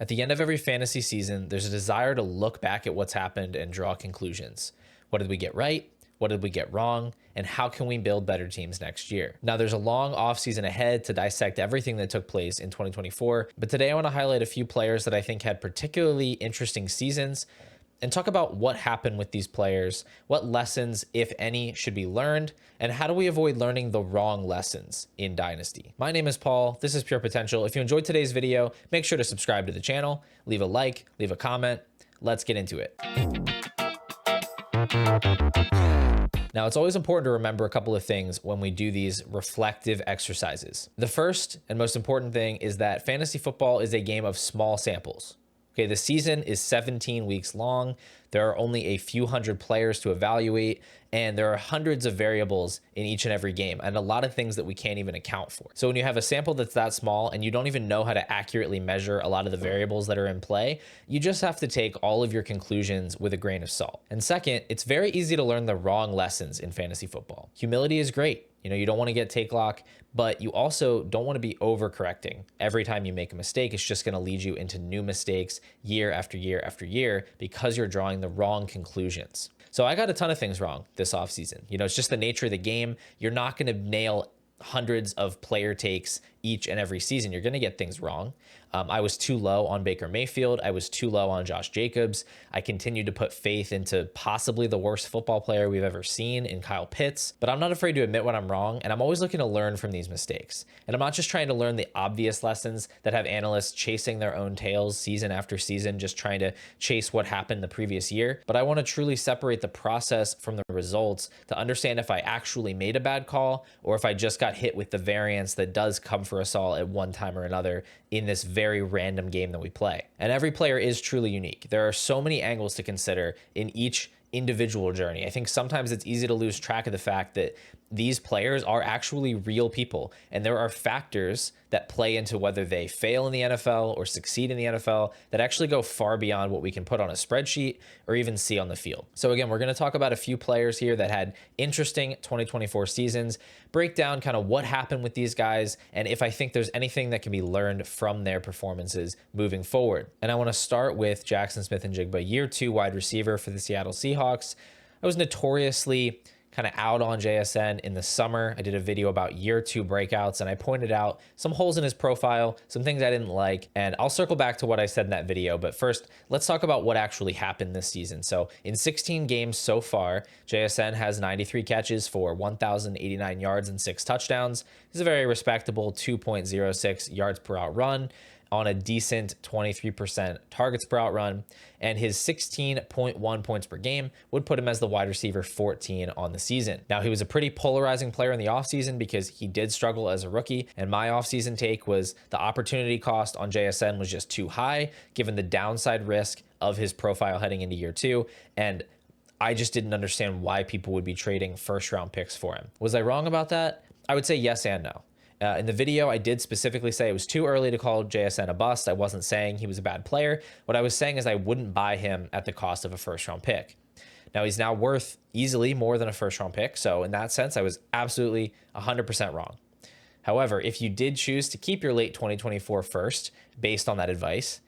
At the end of every fantasy season, there's a desire to look back at what's happened and draw conclusions. What did we get right? What did we get wrong? And how can we build better teams next year? Now, there's a long offseason ahead to dissect everything that took place in 2024, but today I want to highlight a few players that I think had particularly interesting seasons and talk about what happened with these players, what lessons, if any, should be learned, and how do we avoid learning the wrong lessons in Dynasty. My name is Paul. This is Pure Potential. If you enjoyed today's video, make sure to subscribe to the channel, leave a like, leave a comment. Let's get into it. Now, it's always important to remember a couple of things when we do these reflective exercises. The first and most important thing is that fantasy football is a game of small samples. Okay, the season is 17 weeks long. There are only a few hundred players to evaluate, and there are hundreds of variables in each and every game, and a lot of things that we can't even account for. So when you have a sample that's that small and you don't even know how to accurately measure a lot of the variables that are in play, you just have to take all of your conclusions with a grain of salt. And second, it's very easy to learn the wrong lessons in fantasy football. Humility is great. You don't want to get take lock, but you also don't want to be overcorrecting. Every time you make a mistake, it's just going to lead you into new mistakes year after year after year because you're drawing the wrong conclusions. So I got a ton of things wrong this offseason. It's just the nature of the game. You're not going to nail hundreds of player takes each and every season. You're going to get things wrong. I was too low on Baker Mayfield. I was too low on Josh Jacobs. I continued to put faith into possibly the worst football player we've ever seen in Kyle Pitts, but I'm not afraid to admit when I'm wrong, and I'm always looking to learn from these mistakes. And I'm not just trying to learn the obvious lessons that have analysts chasing their own tails season after season, just trying to chase what happened the previous year, but I want to truly separate the process from the results to understand if I actually made a bad call or if I just got hit with the variance that does come for us all at one time or another in this very random game that we play. And every player is truly unique. There are so many angles to consider in each individual journey. I think sometimes it's easy to lose track of the fact that these players are actually real people, and there are factors that play into whether they fail in the NFL or succeed in the NFL that actually go far beyond what we can put on a spreadsheet or even see on the field. So again, we're going to talk about a few players here that had interesting 2024 seasons, break down kind of what happened with these guys, and if I think there's anything that can be learned from their performances moving forward. And I want to start with Jaxon Smith-Njigba, year 2 wide receiver for the Seattle Seahawks. I was notoriously kind of out on JSN in the summer. I did a video about year 2 breakouts, and I pointed out some holes in his profile, some things I didn't like, and I'll circle back to what I said in that video. But first, let's talk about what actually happened this season. So in 16 games so far, JSN has 93 catches for 1,089 yards and 6 touchdowns. He's a very respectable 2.06 yards per out run on a decent 23% targets per out run, and his 16.1 points per game would put him as the wide receiver 14 on the season. Now, he was a pretty polarizing player in the offseason because he did struggle as a rookie, and my offseason take was the opportunity cost on JSN was just too high given the downside risk of his profile heading into year 2, and I just didn't understand why people would be trading first-round picks for him. Was I wrong about that? I would say yes and no. In the video, I did specifically say it was too early to call JSN a bust. I wasn't saying he was a bad player. What I was saying is I wouldn't buy him at the cost of a first-round pick. Now, he's now worth easily more than a first-round pick, so in that sense, I was absolutely 100% wrong. However, if you did choose to keep your late 2024 first, based on that advice,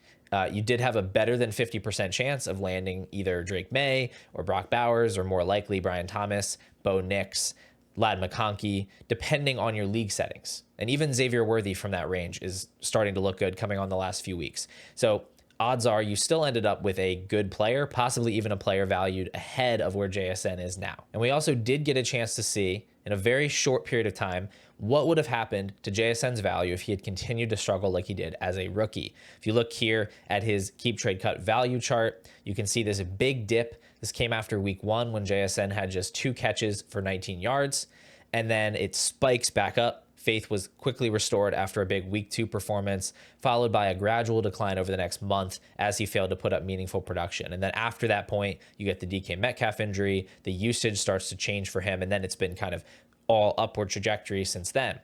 you did have a better than 50% chance of landing either Drake May or Brock Bowers, or more likely Brian Thomas, Bo Nix, Ladd McConkey, depending on your league settings. And even Xavier Worthy from that range is starting to look good coming on the last few weeks. So odds are you still ended up with a good player, possibly even a player valued ahead of where JSN is now. And we also did get a chance to see in a very short period of time what would have happened to JSN's value if he had continued to struggle like he did as a rookie. If you look here at his keep trade cut value chart, you can see there's a big dip. This came after week 1 when JSN had just 2 catches for 19 yards, and then it spikes back up. Faith was quickly restored after a big week 2 performance, followed by a gradual decline over the next month as he failed to put up meaningful production. And then after that point, you get the DK Metcalf injury, the usage starts to change for him, and then it's been kind of all upward trajectory since then.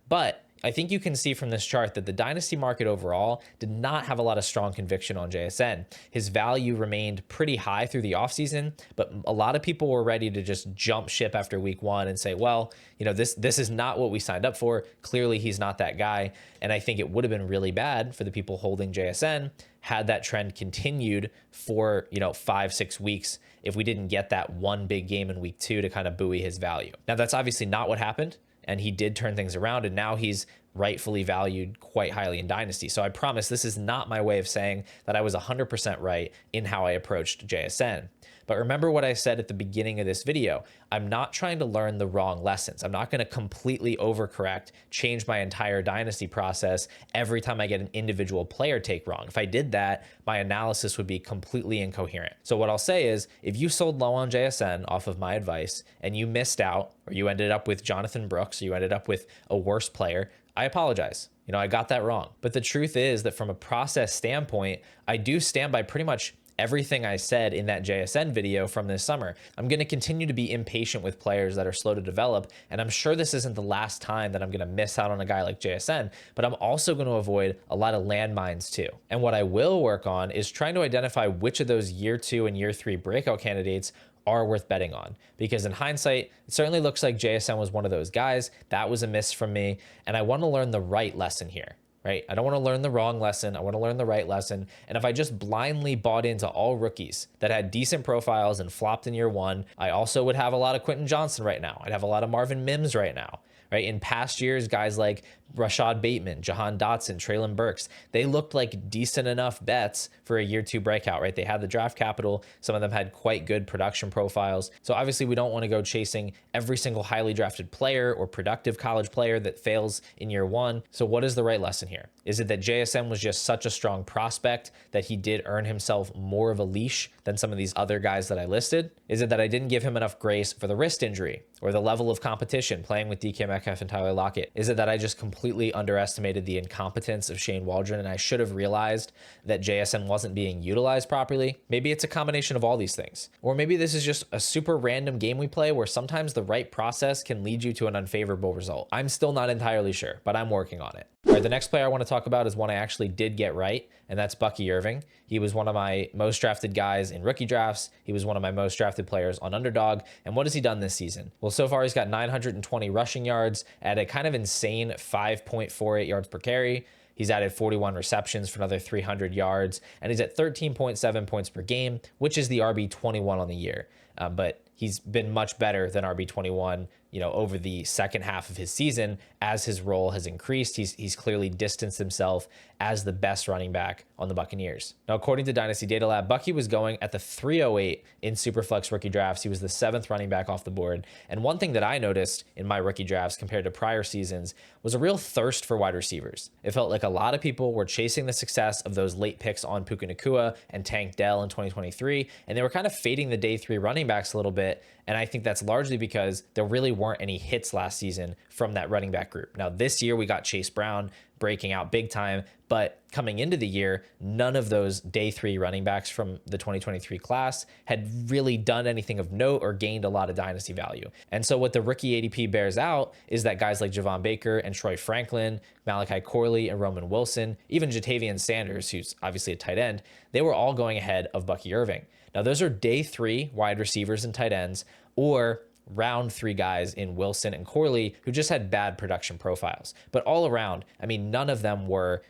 But I think you can see from this chart that the dynasty market overall did not have a lot of strong conviction on JSN. His value remained pretty high through the offseason, but a lot of people were ready to just jump ship after week 1 and say, well, this is not what we signed up for. Clearly, he's not that guy. And I think it would have been really bad for the people holding JSN had that trend continued for, 5-6 weeks if we didn't get that one big game in week 2 to kind of buoy his value. Now, that's obviously not what happened, and he did turn things around, and now he's rightfully valued quite highly in Dynasty. So I promise this is not my way of saying that I was 100% right in how I approached JSN. But remember what I said at the beginning of this video. I'm not trying to learn the wrong lessons. I'm not going to completely overcorrect, change my entire Dynasty process every time I get an individual player take wrong. If I did that, my analysis would be completely incoherent. So what I'll say is, if you sold low on JSN off of my advice and you missed out, or you ended up with Jonathan Brooks, or you ended up with a worse player, I apologize. I got that wrong. But the truth is that from a process standpoint, I do stand by pretty much everything I said in that JSN video from this summer. I'm going to continue to be impatient with players that are slow to develop, and I'm sure this isn't the last time that I'm going to miss out on a guy like JSN, but I'm also going to avoid a lot of landmines too. And what I will work on is trying to identify which of those year 2 and year 3 breakout candidates are worth betting on, because in hindsight, it certainly looks like JSN was one of those guys. That was a miss from me, and I want to learn the right lesson here. Right? I don't want to learn the wrong lesson. I want to learn the right lesson. And if I just blindly bought into all rookies that had decent profiles and flopped in year 1, I also would have a lot of Quentin Johnson right now. I'd have a lot of Marvin Mims right now. Right? In past years, guys like Rashad Bateman, Jahan Dotson, Treylon Burks, they looked like decent enough bets for a year 2 breakout, right? They had the draft capital. Some of them had quite good production profiles. So obviously we don't want to go chasing every single highly drafted player or productive college player that fails in year 1. So what is the right lesson here? Is it that JSN was just such a strong prospect that he did earn himself more of a leash than some of these other guys that I listed? Is it that I didn't give him enough grace for the wrist injury or the level of competition playing with DK Metcalf and Tyler Lockett? Is it that I just completely underestimated the incompetence of Shane Waldron and I should have realized that JSN wasn't being utilized properly? Maybe it's a combination of all these things. Or maybe this is just a super random game we play where sometimes the right process can lead you to an unfavorable result. I'm still not entirely sure, but I'm working on it. All right, the next player I want to talk about is one I actually did get right, and that's Bucky Irving. He was one of my most drafted guys in rookie drafts. He was one of my most drafted players on Underdog. And what has he done this season? Well, so far he's got 920 rushing yards at a kind of insane 5.48 yards per carry. He's added 41 receptions for another 300 yards, and he's at 13.7 points per game, which is the RB21 on the year. But he's been much better than RB21, over the second half of his season as his role has increased. He's clearly distanced himself as the best running back on the Buccaneers. Now, according to Dynasty Data Lab, Bucky was going at the 308 in Superflex rookie drafts. He was the 7th running back off the board. And one thing that I noticed in my rookie drafts compared to prior seasons was a real thirst for wide receivers. It felt like a lot of people were chasing the success of those late picks on Puka Nacua and Tank Dell in 2023, and they were kind of fading the day 3 running backs a little bit. And I think that's largely because there really weren't any hits last season from that running back group. Now, this year we got Chase Brown breaking out big time, but coming into the year, none of those day 3 running backs from the 2023 class had really done anything of note or gained a lot of dynasty value. And so what the rookie ADP bears out is that guys like Javon Baker and Troy Franklin, Malachi Corley and Roman Wilson, even Jatavian Sanders, who's obviously a tight end, they were all going ahead of Bucky Irving. Now, those are day 3 wide receivers and tight ends, or round 3 guys in Wilson and Corley who just had bad production profiles. But all around, none of them were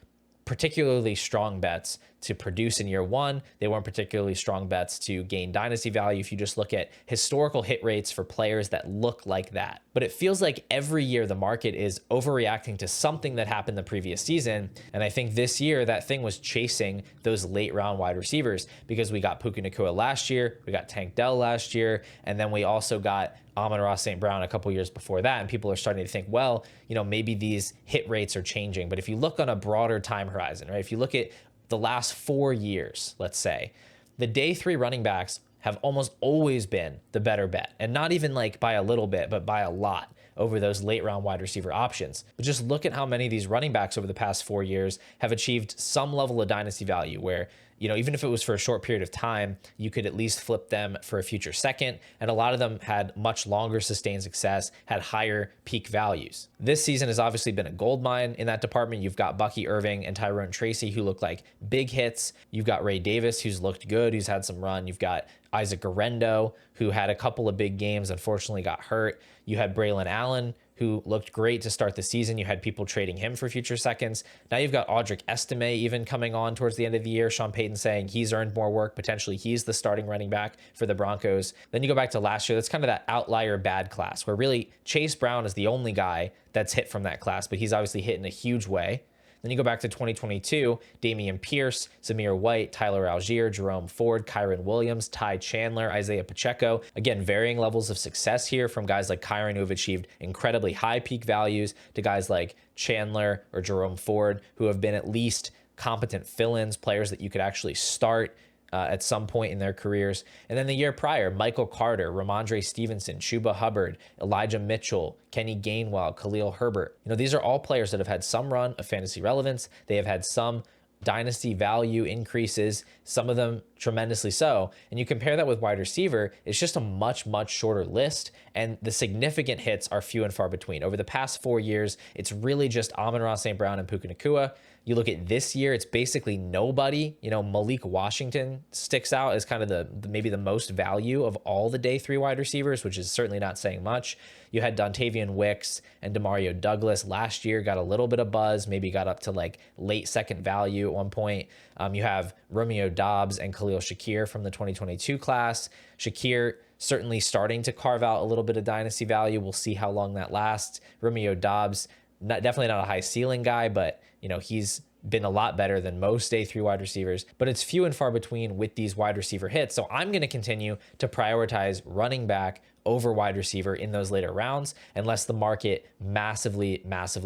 particularly strong bets to produce in year 1. They weren't particularly strong bets to gain dynasty value if you just look at historical hit rates for players that look like that. But it feels like every year the market is overreacting to something that happened the previous season. And I think this year that thing was chasing those late round wide receivers, because we got Puka Nacua last year, we got Tank Dell last year, and then we also got Amon-Ra St. Brown a couple years before that. And people are starting to think, well, maybe these hit rates are changing. But if you look on a broader time horizon, right? If you look at the last 4 years, let's say, the day 3 running backs have almost always been the better bet, and not even like by a little bit, but by a lot over those late round wide receiver options. But just look at how many of these running backs over the past 4 years have achieved some level of dynasty value where, even if it was for a short period of time, you could at least flip them for a future second. And a lot of them had much longer sustained success, had higher peak values. This season has obviously been a gold mine in that department. You've got Bucky Irving and Tyrone Tracy, who look like big hits. You've got Ray Davis, who's looked good, who's had some run. You've got Isaac Guerrero, who had a couple of big games, unfortunately got hurt. You had Braylon Allen, who looked great to start the season. You had people trading him for future seconds. Now you've got Audric Estime even coming on towards the end of the year. Sean Payton saying he's earned more work. Potentially he's the starting running back for the Broncos. Then you go back to last year. That's kind of that outlier bad class where really Chase Brown is the only guy that's hit from that class, but he's obviously hit in a huge way. Then you go back to 2022, Dameon Pierce, Zamir White, Tyler Algier, Jerome Ford, Kyron Williams, Ty Chandler, Isaiah Pacheco. Again, varying levels of success here from guys like Kyron who have achieved incredibly high peak values to guys like Chandler or Jerome Ford who have been at least competent fill-ins, players that you could actually start at some point in their careers. And then the year prior, Michael Carter, Ramondre Stevenson, Chuba Hubbard, Elijah Mitchell, Kenny Gainwell, Khalil Herbert. These are all players that have had some run of fantasy relevance. They have had some dynasty value increases, some of them tremendously so. And you compare that with wide receiver, it's just a much, much shorter list. And the significant hits are few and far between. Over the past 4 years, it's really just Amon-Ra St. Brown and Puka Nacua. You look at this year, it's basically nobody. Malik Washington sticks out as kind of maybe the most value of all the day 3 wide receivers, which is certainly not saying much. You had Dontavian Wicks and Demario Douglas last year, got a little bit of buzz, maybe got up to like late second value at one point. You have Romeo Doubs and Khalil Shakir from the 2022 class. Shakir certainly starting to carve out a little bit of dynasty value. We'll see how long that lasts. Romeo Doubs, definitely not a high ceiling guy, but he's been a lot better than most day 3 wide receivers, but it's few and far between with these wide receiver hits. So I'm going to continue to prioritize running back over wide receiver in those later rounds, unless the market massively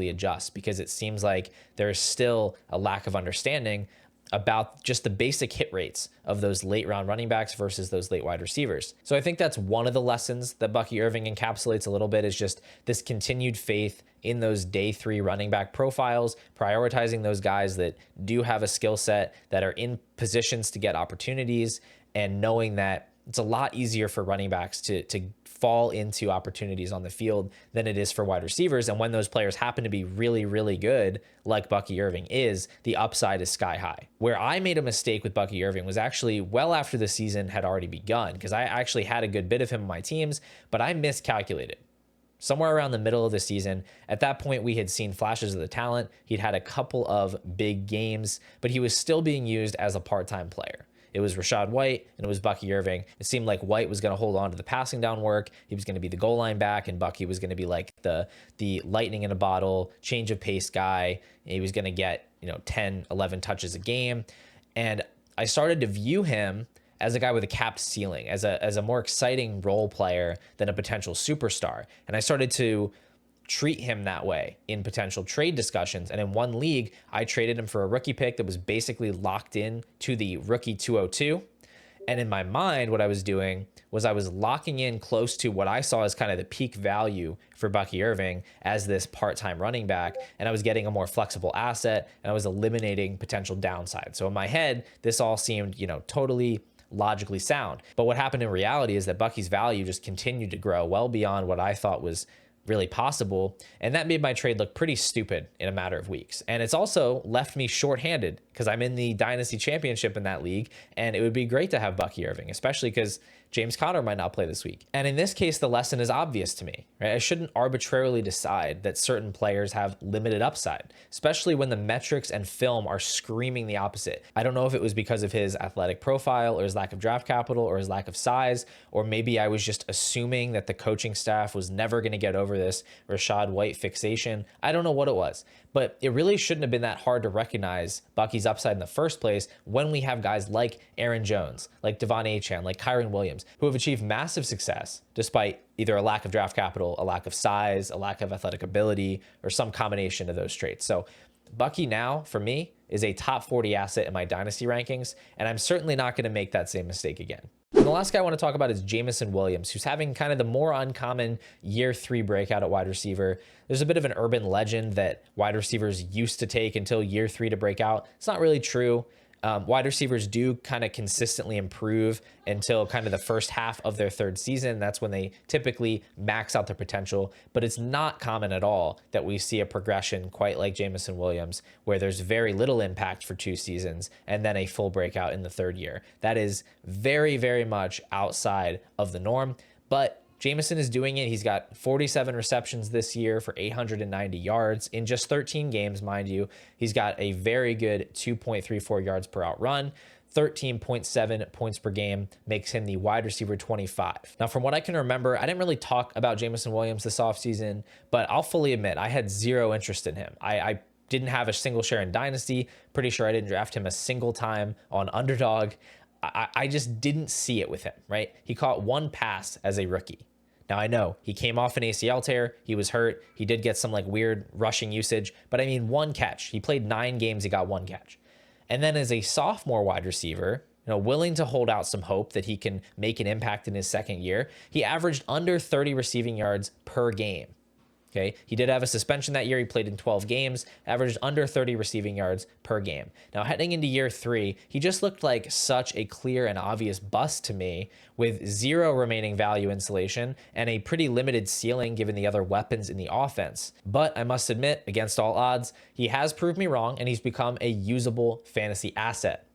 adjusts, because it seems like there's still a lack of understanding about just the basic hit rates of those late round running backs versus those late wide receivers. So I think that's one of the lessons that Bucky Irving encapsulates a little bit, is just this continued faith in those day 3 running back profiles, prioritizing those guys that do have a skill set, that are in positions to get opportunities, and knowing that it's a lot easier for running backs to fall into opportunities on the field than it is for wide receivers. And when those players happen to be really, really good, like Bucky Irving is, the upside is sky high. Where I made a mistake with Bucky Irving was actually well after the season had already begun, because I actually had a good bit of him on my teams, but I miscalculated. Somewhere around the middle of the season, at that point, we had seen flashes of the talent. He'd had a couple of big games, but he was still being used as a part-time player. It was Rachaad White and it was Bucky Irving. It seemed like White was going to hold on to the passing down work. He was going to be the goal line back, and Bucky was going to be like the lightning in a bottle, change of pace guy. He was going to get 10, 11 touches a game. And I started to view him as a guy with a capped ceiling, as a more exciting role player than a potential superstar. And I started to treat him that way in potential trade discussions. And in one league, I traded him for a rookie pick that was basically locked in to the rookie 202. And in my mind, what I was doing was I was locking in close to what I saw as kind of the peak value for Bucky Irving as this part-time running back. And I was getting a more flexible asset, and I was eliminating potential downside. So in my head, this all seemed, totally logically sound. But what happened in reality is that Bucky's value just continued to grow well beyond what I thought was really possible. And that made my trade look pretty stupid in a matter of weeks. And it's also left me shorthanded, because I'm in the Dynasty Championship in that league. And it would be great to have Bucky Irving, especially because James Conner might not play this week. And in this case, the lesson is obvious to me, right? I shouldn't arbitrarily decide that certain players have limited upside, especially when the metrics and film are screaming the opposite. I don't know if it was because of his athletic profile or his lack of draft capital or his lack of size, or maybe I was just assuming that the coaching staff was never going to get over this Rachaad White fixation. I don't know what it was, but it really shouldn't have been that hard to recognize Bucky's upside in the first place when we have guys like Aaron Jones, like Devon Achane, like Kyron Williams, who have achieved massive success despite either a lack of draft capital, a lack of size, a lack of athletic ability, or some combination of those traits. So Bucky now, for me, is a top 40 asset in my dynasty rankings, and I'm certainly not going to make that same mistake again. And the last guy I want to talk about is Jameson Williams, who's having kind of the more uncommon year 3 breakout at wide receiver. There's a bit of an urban legend that wide receivers used to take until year 3 to break out. It's not really true. Wide receivers do kind of consistently improve until kind of the first half of their 3rd season. That's when they typically max out their potential, but it's not common at all that we see a progression quite like Jameson Williams, where there's very little impact for 2 seasons and then a full breakout in the 3rd year. That is very, very much outside of the norm, but Jameson is doing it. He's got 47 receptions this year for 890 yards in just 13 games, mind you. He's got a very good 2.34 yards per out run. 13.7 points per game makes him the wide receiver 25. Now, from what I can remember, I didn't really talk about Jameson Williams this offseason, but I'll fully admit I had zero interest in him. I didn't have a single share in Dynasty. Pretty sure I didn't draft him a single time on Underdog. I just didn't see it with him, right? He caught one pass as a rookie. Now, I know he came off an ACL tear. He was hurt. He did get some like weird rushing usage, but I mean, one catch. He played 9 games. He got one catch. And then as a sophomore wide receiver, willing to hold out some hope that he can make an impact in his second year, he averaged under 30 receiving yards per game. Okay, he did have a suspension that year. He played in 12 games, averaged under 30 receiving yards per game. Now, heading into year 3, he just looked like such a clear and obvious bust to me, with 0 remaining value insulation and a pretty limited ceiling given the other weapons in the offense. But I must admit, against all odds, he has proved me wrong and he's become a usable fantasy asset.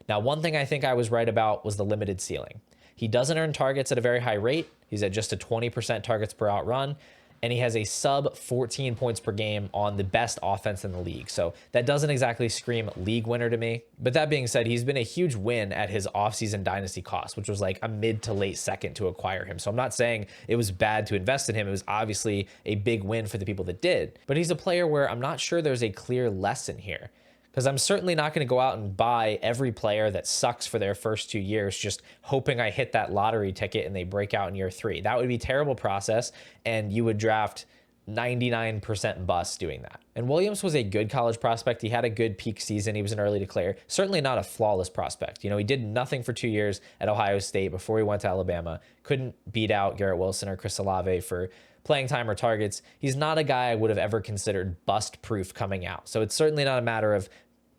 Now, one thing I think I was right about was the limited ceiling. He doesn't earn targets at a very high rate. He's at just a 20% targets per out run. And he has a sub 14 points per game on the best offense in the league. So that doesn't exactly scream league winner to me. But that being said, he's been a huge win at his offseason Dynasty cost, which was like a mid to late second to acquire him. So I'm not saying it was bad to invest in him. It was obviously a big win for the people that did. But he's a player where I'm not sure there's a clear lesson here. Because I'm certainly not going to go out and buy every player that sucks for their first 2 years just hoping I hit that lottery ticket and they break out in year 3. That would be a terrible process, and you would draft 99% bust doing that. And Williams was a good college prospect. He had a good peak season. He was an early declare. Certainly not a flawless prospect. He did nothing for 2 years at Ohio State before he went to Alabama. Couldn't beat out Garrett Wilson or Chris Olave for playing time or targets. He's not a guy I would have ever considered bust proof coming out. So it's certainly not a matter of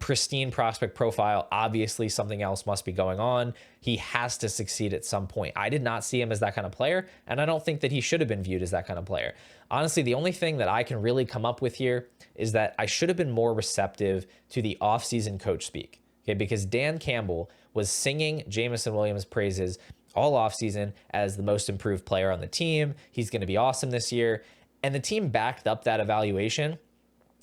pristine prospect profile. Obviously something else must be going on. He has to succeed at some point. I did not see him as that kind of player, and I don't think that he should have been viewed as that kind of player. Honestly, the only thing that I can really come up with here is that I should have been more receptive to the offseason coach speak. Okay, because Dan Campbell was singing Jameson Williams' praises all offseason as the most improved player on the team. He's going to be awesome this year. And the team backed up that evaluation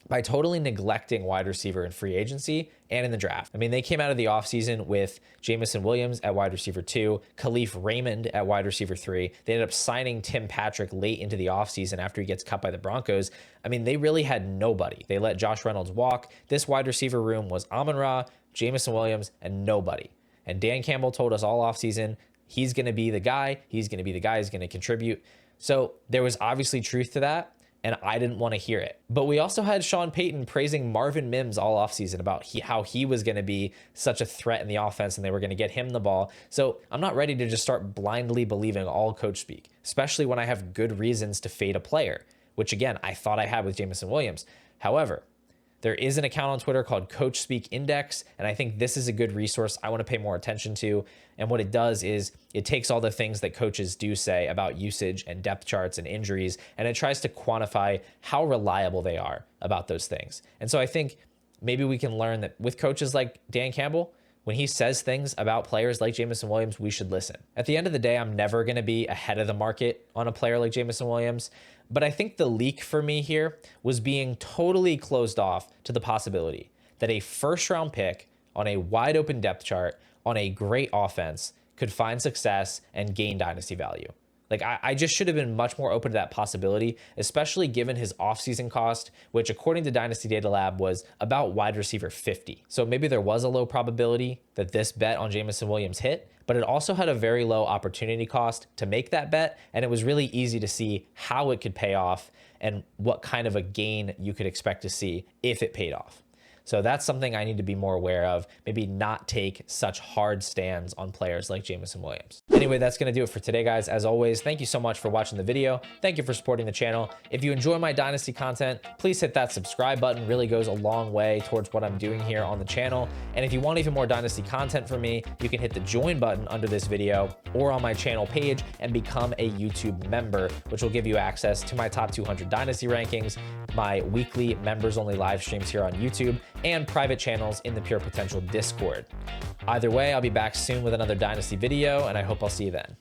by totally neglecting wide receiver in free agency and in the draft. I mean, they came out of the offseason with Jameson Williams at wide receiver 2, Khalif Raymond at wide receiver 3. They ended up signing Tim Patrick late into the offseason after he gets cut by the Broncos. I mean, they really had nobody. They let Josh Reynolds walk. This wide receiver room was Amon-Ra, Jameson Williams, and nobody. And Dan Campbell told us all offseason, he's going to be the guy. He's going to be the guy who's going to contribute. So there was obviously truth to that, and I didn't want to hear it. But we also had Sean Payton praising Marvin Mims all offseason about how he was going to be such a threat in the offense and they were going to get him the ball. So I'm not ready to just start blindly believing all coach speak, especially when I have good reasons to fade a player, which again, I thought I had with Jameson Williams. However, there is an account on Twitter called Coach Speak Index, and I think this is a good resource I want to pay more attention to. And what it does is it takes all the things that coaches do say about usage and depth charts and injuries, and it tries to quantify how reliable they are about those things. And so I think maybe we can learn that with coaches like Dan Campbell, when he says things about players like Jameson Williams, we should listen. At the end of the day, I'm never going to be ahead of the market on a player like Jameson Williams, but I think the leak for me here was being totally closed off to the possibility that a first-round pick on a wide-open depth chart on a great offense could find success and gain dynasty value. Like, I just should have been much more open to that possibility, especially given his offseason cost, which according to Dynasty Data Lab was about wide receiver 50. So maybe there was a low probability that this bet on Jameson Williams hit, but it also had a very low opportunity cost to make that bet, and it was really easy to see how it could pay off and what kind of a gain you could expect to see if it paid off. So that's something I need to be more aware of, maybe not take such hard stands on players like Jameson Williams. Anyway, that's going to do it for today, guys. As always, thank you so much for watching the video. Thank you for supporting the channel. If you enjoy my Dynasty content, please hit that subscribe button. It really goes a long way towards what I'm doing here on the channel. And if you want even more Dynasty content from me, you can hit the join button under this video or on my channel page and become a YouTube member, which will give you access to my top 200 Dynasty rankings, my weekly members-only live streams here on YouTube, and private channels in the Pure Potential Discord. Either way, I'll be back soon with another Dynasty video, and I hope I'll see you then.